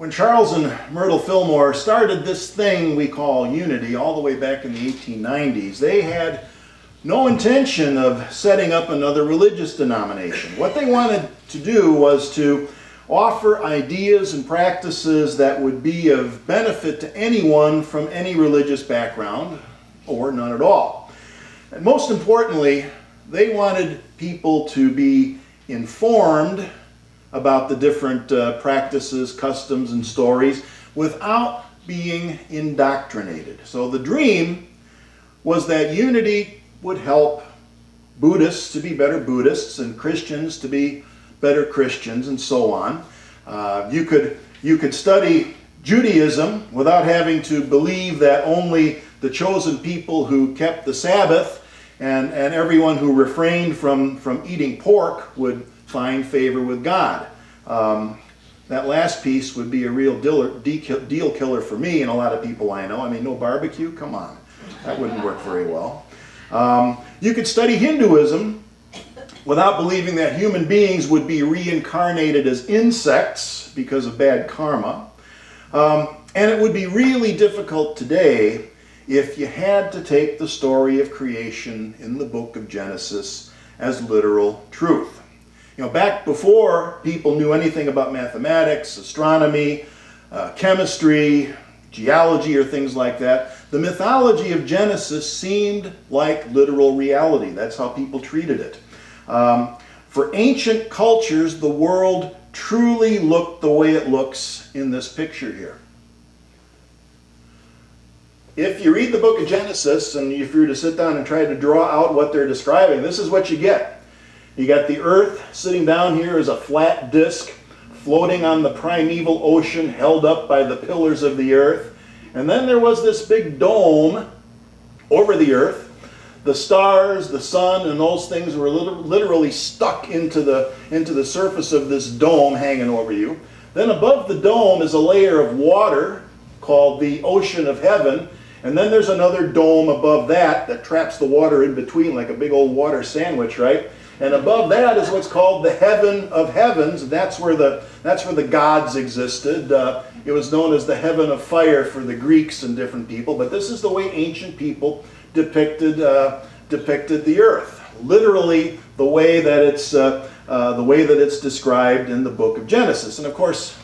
When Charles and Myrtle Fillmore started this thing we call unity all the way back in the 1890s, they had no intention of setting up another religious denomination. What they wanted to do was to offer ideas and practices that would be of benefit to anyone from any religious background or none at all. And most importantly, they wanted people to be informed about the different practices, customs, and stories without being indoctrinated. So the dream was that unity would help Buddhists to be better Buddhists and Christians to be better Christians and so on. You could study Judaism without having to believe that only the chosen people who kept the Sabbath and everyone who refrained from eating pork would find favor with God. That last piece would be a real deal killer for me and a lot of people I know. I mean, no barbecue? Come on. That wouldn't work very well. You could study Hinduism without believing that human beings would be reincarnated as insects because of bad karma. And it would be really difficult today if you had to take the story of creation in the book of Genesis as literal truth. You know, back before people knew anything about mathematics, astronomy, chemistry, geology, or things like that, the mythology of Genesis seemed like literal reality. That's how people treated it. For ancient cultures, the world truly looked the way it looks in this picture here. If you read the book of Genesis, and if you were to sit down and try to draw out what they're describing, this is what you get. You got the earth sitting down here as a flat disk, floating on the primeval ocean, held up by the pillars of the earth. And then there was this big dome over the earth. The stars, the sun, and those things were literally stuck into the surface of this dome hanging over you. Then above the dome is a layer of water called the ocean of heaven. And then there's another dome above that traps the water in between like a big old water sandwich, right? And above that is what's called the heaven of heavens. That's where the gods existed. It was known as the heaven of fire for the Greeks and different people. But this is the way ancient people depicted the earth. Literally, the way that it's described in the book of Genesis. And of course,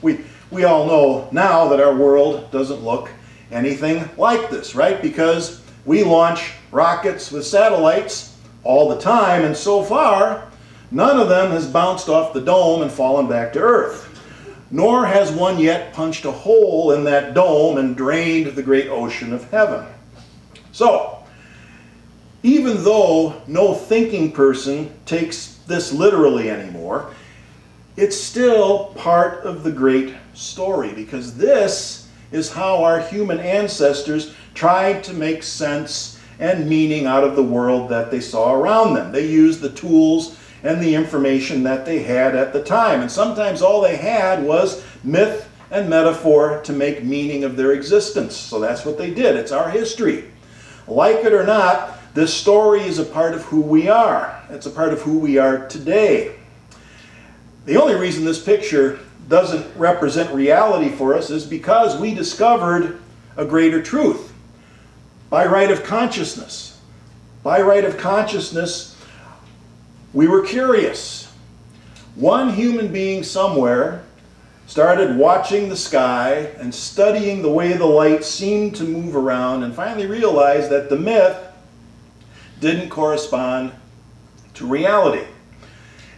we all know now that our world doesn't look anything like this, right? Because we launch rockets with satellites all the time, and so far, none of them has bounced off the dome and fallen back to Earth. Nor has one yet punched a hole in that dome and drained the great ocean of heaven. So, even though no thinking person takes this literally anymore, it's still part of the great story, because this is how our human ancestors tried to make sense and meaning out of the world that they saw around them. They used the tools and the information that they had at the time. And sometimes all they had was myth and metaphor to make meaning of their existence. So that's what they did. It's our history. Like it or not, this story is a part of who we are. It's a part of who we are today. The only reason this picture doesn't represent reality for us is because we discovered a greater truth. By right of consciousness. By right of consciousness, we were curious. One human being somewhere started watching the sky and studying the way the light seemed to move around, and finally realized that the myth didn't correspond to reality.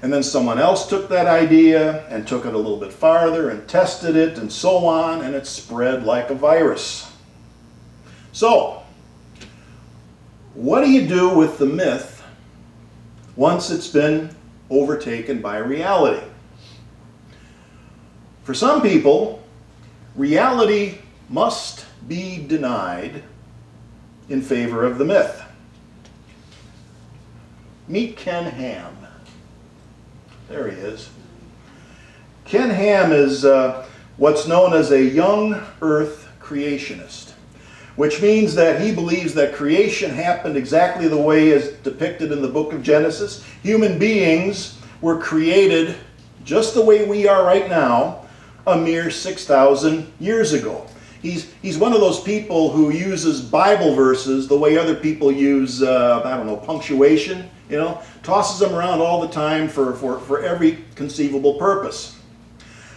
And then someone else took that idea and took it a little bit farther and tested it and so on, and it spread like a virus. So, what do you do with the myth once it's been overtaken by reality? For some people, reality must be denied in favor of the myth. Meet Ken Ham. There he is. Ken Ham is what's known as a young earth creationist, which means that he believes that creation happened exactly the way as depicted in the book of Genesis. Human beings were created just the way we are right now, a mere 6,000 years ago. He's one of those people who uses Bible verses the way other people use, I don't know, punctuation, you know, tosses them around all the time for every conceivable purpose.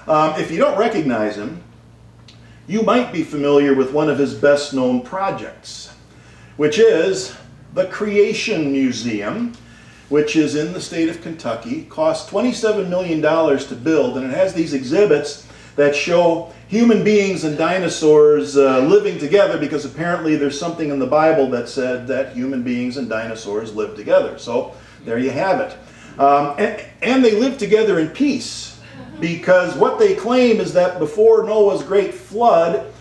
If you don't recognize him, you might be familiar with one of his best known projects, which is the Creation Museum, which is in the state of Kentucky. Cost $27 million to build, and it has these exhibits that show human beings and dinosaurs living together, because apparently there's something in the Bible that said that human beings and dinosaurs live together. So there you have it. And they live together in peace, because what they claim is that before Noah's great flood,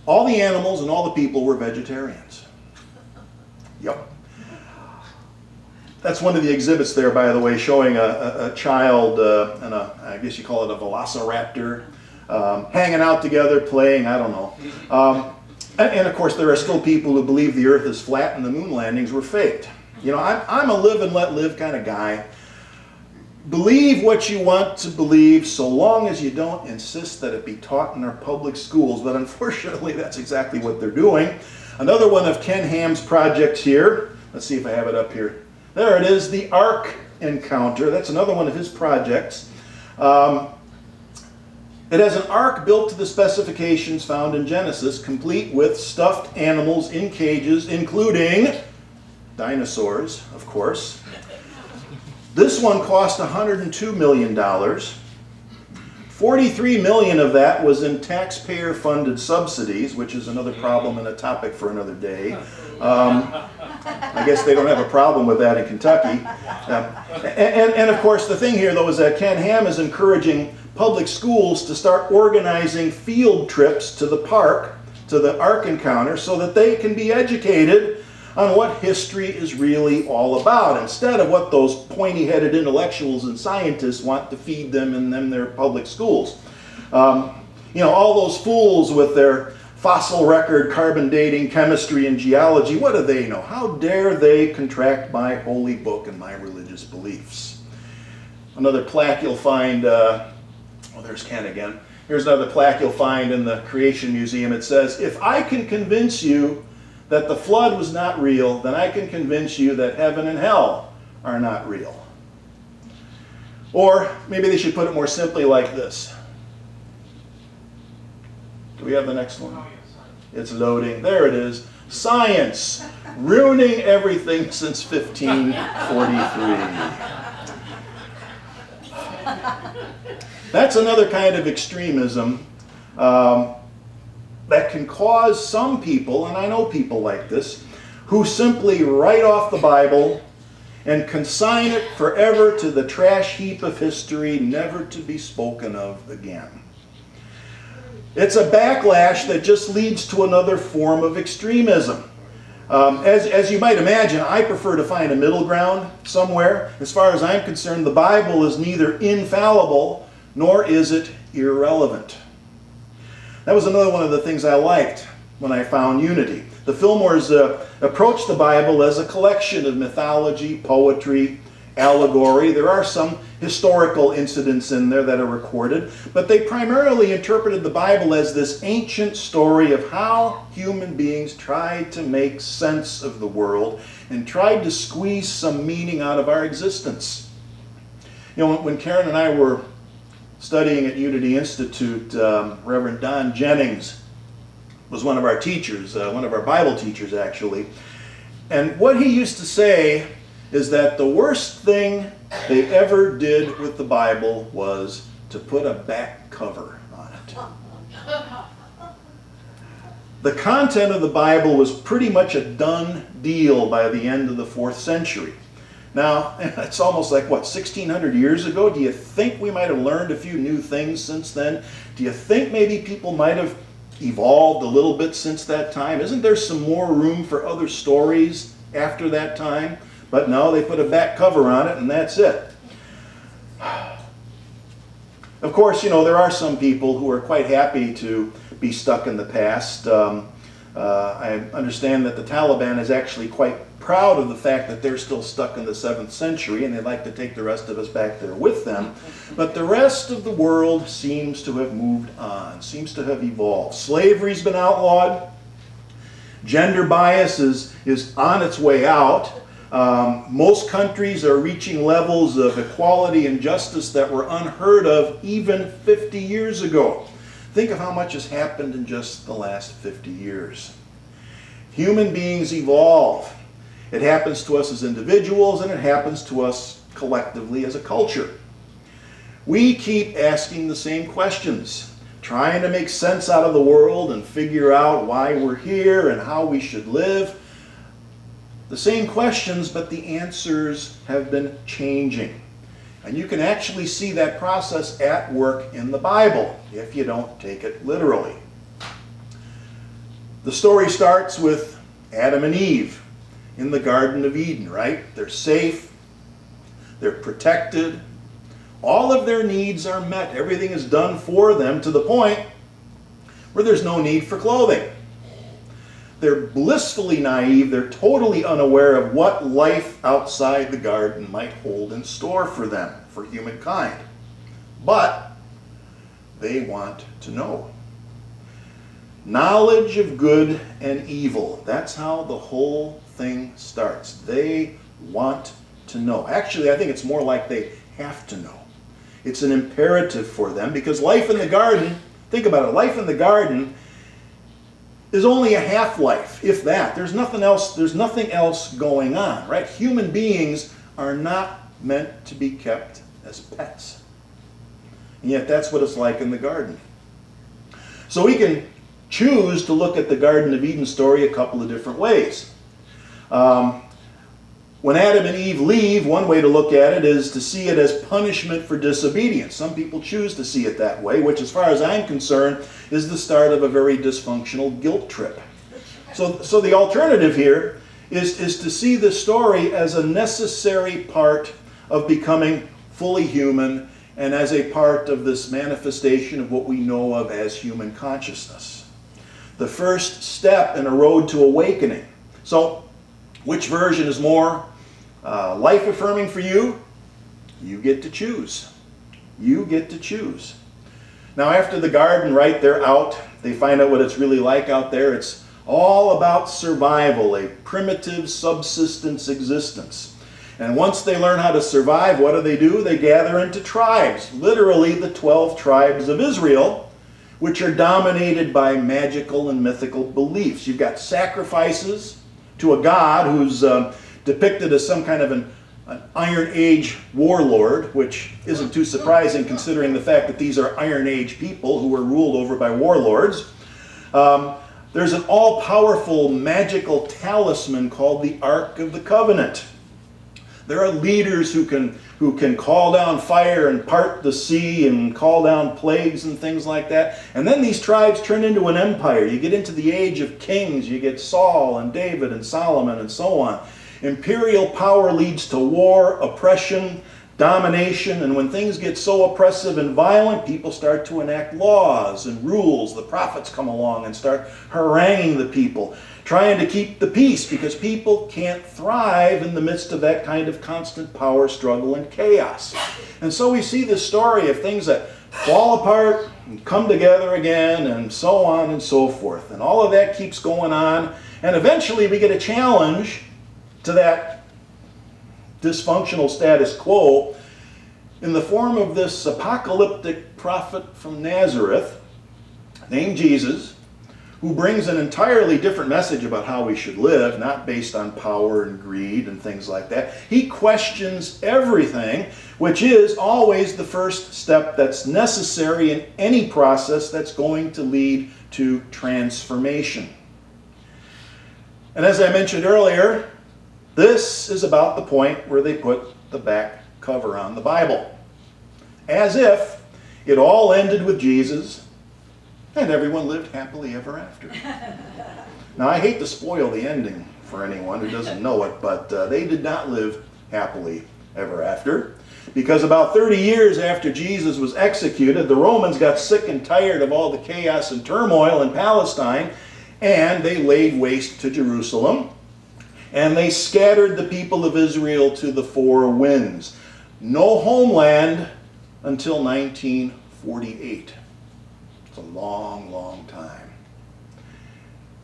all the animals and all the people were vegetarians. Yep. That's one of the exhibits there, by the way, showing a child and I guess you call it a velociraptor, hanging out together, playing, I don't know. And of course, there are still people who believe the earth is flat and the moon landings were faked. You know, I'm a live and let live kind of guy. Believe what you want to believe, so long as you don't insist that it be taught in our public schools. But unfortunately, that's exactly what they're doing. Another one of Ken Ham's projects here. Let's see if I have it up here. There it is, the Ark Encounter. That's another one of his projects. It has an ark built to the specifications found in Genesis, complete with stuffed animals in cages, including dinosaurs, of course. This one cost $102 million. $43 million of that was in taxpayer-funded subsidies, which is another problem and a topic for another day. I guess they don't have a problem with that in Kentucky. And of course, the thing here, though, is that Ken Ham is encouraging public schools to start organizing field trips to the park, to the Ark Encounter, so that they can be educated on what history is really all about, instead of what those pointy-headed intellectuals and scientists want to feed them in their public schools. You know, all those fools with their fossil record, carbon dating, chemistry, and geology, what do they know? How dare they contract my holy book and my religious beliefs? Another plaque you'll find, oh, there's Ken again. Here's another plaque you'll find in the Creation Museum. It says, "If I can convince you that the flood was not real, then I can convince you that heaven and hell are not real." Or maybe they should put it more simply like this. Do we have the next one? It's loading. There it is. Science, ruining everything since 1543. That's another kind of extremism that can cause some people, and I know people like this, who simply write off the Bible and consign it forever to the trash heap of history, never to be spoken of again. It's a backlash that just leads to another form of extremism. As you might imagine, I prefer to find a middle ground somewhere. As far as I'm concerned, the Bible is neither infallible nor is it irrelevant. That was another one of the things I liked when I found Unity. The Fillmores approached the Bible as a collection of mythology, poetry, allegory. There are some historical incidents in there that are recorded, but they primarily interpreted the Bible as this ancient story of how human beings tried to make sense of the world and tried to squeeze some meaning out of our existence. You know, when Karen and I were studying at Unity Institute, Reverend Don Jennings was one of our teachers, one of our Bible teachers actually. And what he used to say is that the worst thing they ever did with the Bible was to put a back cover on it. The content of the Bible was pretty much a done deal by the end of the 4th century. Now, it's almost like, what, 1,600 years ago? Do you think we might have learned a few new things since then? Do you think maybe people might have evolved a little bit since that time? Isn't there some more room for other stories after that time? But no, they put a back cover on it and that's it. Of course, you know, there are some people who are quite happy to be stuck in the past. I understand that the Taliban is actually quite proud of the fact that they're still stuck in the 7th century and they'd like to take the rest of us back there with them. But the rest of the world seems to have moved on, seems to have evolved. Slavery's been outlawed. Gender bias is on its way out. Most countries are reaching levels of equality and justice that were unheard of even 50 years ago. Think of how much has happened in just the last 50 years. Human beings evolve. It happens to us as individuals and it happens to us collectively as a culture. We keep asking the same questions, trying to make sense out of the world and figure out why we're here and how we should live. The same questions, but the answers have been changing. And you can actually see that process at work in the Bible, if you don't take it literally. The story starts with Adam and Eve in the Garden of Eden, right? They're safe, they're protected, all of their needs are met, everything is done for them to the point where there's no need for clothing. They're blissfully naive, they're totally unaware of what life outside the garden might hold in store for them, for humankind. But they want to know. Knowledge of good and evil, that's how the whole thing starts. They want to know. Actually, I think it's more like they have to know. It's an imperative for them because life in the garden, think about it, life in the garden is only a half-life, if that. There's nothing else going on, right? Human beings are not meant to be kept as pets. And yet that's what it's like in the garden. So we can choose to look at the Garden of Eden story a couple of different ways. When Adam and Eve leave, one way to look at it is to see it as punishment for disobedience. Some people choose to see it that way, which as far as I'm concerned is the start of a very dysfunctional guilt trip. So the alternative here is to see the story as a necessary part of becoming fully human and as a part of this manifestation of what we know of as human consciousness. The first step in a road to awakening. So which version is more life-affirming for you? You get to choose. You get to choose. Now after the garden, right, they're out. They find out what it's really like out there. It's all about survival, a primitive subsistence existence. And once they learn how to survive, what do? They gather into tribes, literally the 12 tribes of Israel, which are dominated by magical and mythical beliefs. You've got sacrifices to a god who's depicted as some kind of an Iron Age warlord, which isn't too surprising considering the fact that these are Iron Age people who were ruled over by warlords. There's an all-powerful magical talisman called the Ark of the Covenant. There are leaders who can call down fire and part the sea and call down plagues and things like that. And then these tribes turn into an empire. You get into the age of kings. You get Saul and David and Solomon and so on. Imperial power leads to war, oppression, domination, and when things get so oppressive and violent, people start to enact laws and rules. The prophets come along and start haranguing the people, trying to keep the peace, because people can't thrive in the midst of that kind of constant power struggle and chaos. And so we see this story of things that fall apart and come together again, and so on and so forth. And all of that keeps going on, and eventually we get a challenge to that dysfunctional status quo in the form of this apocalyptic prophet from Nazareth named Jesus, who brings an entirely different message about how we should live, not based on power and greed and things like that. He questions everything, which is always the first step that's necessary in any process that's going to lead to transformation. And as I mentioned earlier, this is about the point where they put the back cover on the Bible. As if it all ended with Jesus and everyone lived happily ever after. Now, I hate to spoil the ending for anyone who doesn't know it, but they did not live happily ever after. Because about 30 years after Jesus was executed, the Romans got sick and tired of all the chaos and turmoil in Palestine, and they laid waste to Jerusalem, and they scattered the people of Israel to the four winds. No homeland until 1948. It's a long, long time.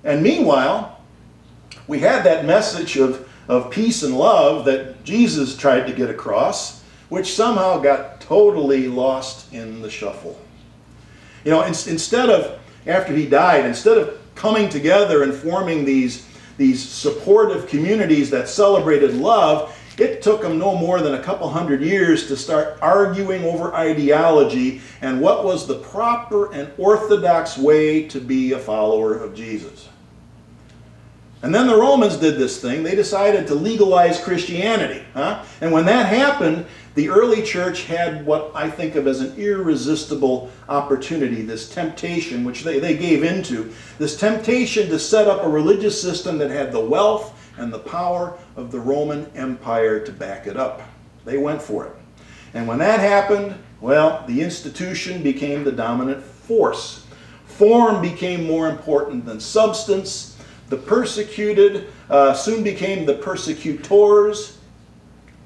And meanwhile, we had that message of peace and love that Jesus tried to get across, which somehow got totally lost in the shuffle. You know, instead of, after he died, instead of coming together and forming these supportive communities that celebrated love, it took them no more than a couple hundred years to start arguing over ideology and what was the proper and orthodox way to be a follower of Jesus. And then the Romans did this thing. They decided to legalize Christianity. And when that happened, the early church had what I think of as an irresistible opportunity, this temptation, which they gave into, this temptation to set up a religious system that had the wealth and the power of the Roman Empire to back it up. They went for it. And when that happened, well, the institution became the dominant force. Form became more important than substance. The persecuted soon became the persecutors.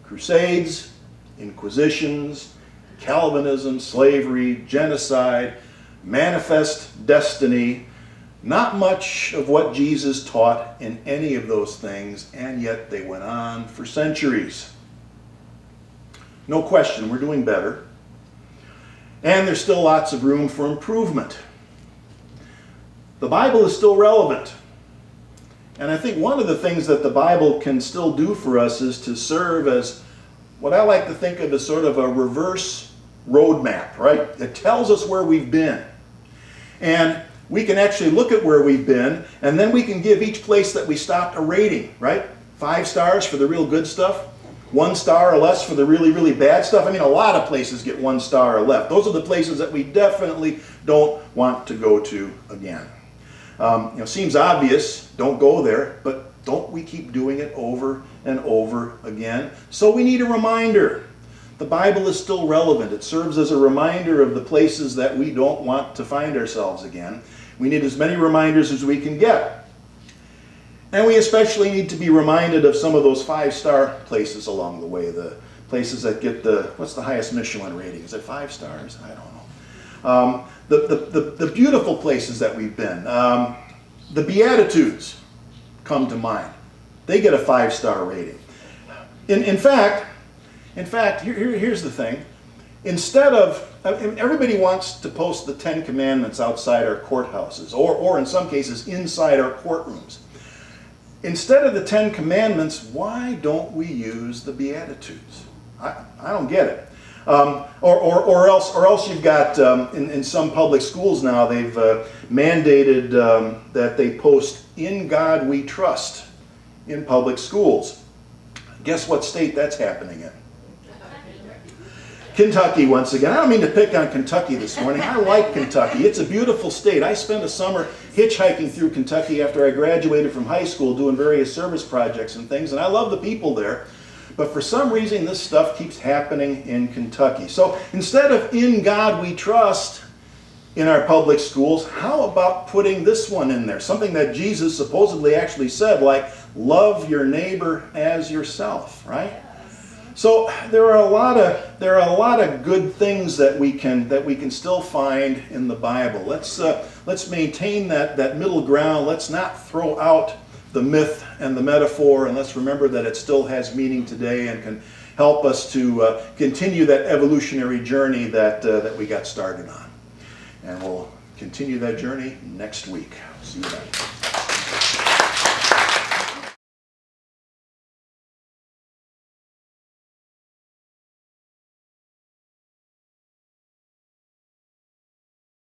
Crusades, inquisitions, Calvinism, slavery, genocide, manifest destiny. Not much of what Jesus taught in any of those things, and yet they went on for centuries. No question, we're doing better. And there's still lots of room for improvement. The Bible is still relevant. And I think one of the things that the Bible can still do for us is to serve as what I like to think of as sort of a reverse roadmap, right? It tells us where we've been. And we can actually look at where we've been, and then we can give each place that we stopped a rating, right? 5 stars for the real good stuff, 1 star or less for the really, really bad stuff. I mean, a lot of places get 1 star or less. Those are the places that we definitely don't want to go to again. Seems obvious, don't go there, but don't we keep doing it over and over again? So we need a reminder. The Bible is still relevant. It serves as a reminder of the places that we don't want to find ourselves again. We need as many reminders as we can get. And we especially need to be reminded of some of those 5-star places along the way, the places that get what's the highest Michelin rating? Is it 5 stars? I don't know. The beautiful places that we've been. The Beatitudes come to mind. They get a 5-star rating. In fact, here's the thing. Instead of, everybody wants to post the 10 Commandments outside our courthouses, or in some cases inside our courtrooms. Instead of the 10 Commandments, why don't we use the Beatitudes? I don't get it. Or else you've got, in some public schools now, they've mandated that they post "In God We Trust" in public schools. Guess what state that's happening in? Kentucky, once again. I don't mean to pick on Kentucky this morning. I like Kentucky. It's a beautiful state. I spent a summer hitchhiking through Kentucky after I graduated from high school doing various service projects and things, and I love the people there. But for some reason, this stuff keeps happening in Kentucky. So instead of "In God We Trust" in our public schools, how about putting this one in there? Something that Jesus supposedly actually said, like, love your neighbor as yourself, right? So there are a lot of good things that we can still find in the Bible. Let's maintain that middle ground. Let's not throw out the myth and the metaphor, and let's remember that it still has meaning today and can help us to continue that evolutionary journey that we got started on. And we'll continue that journey next week. See you then.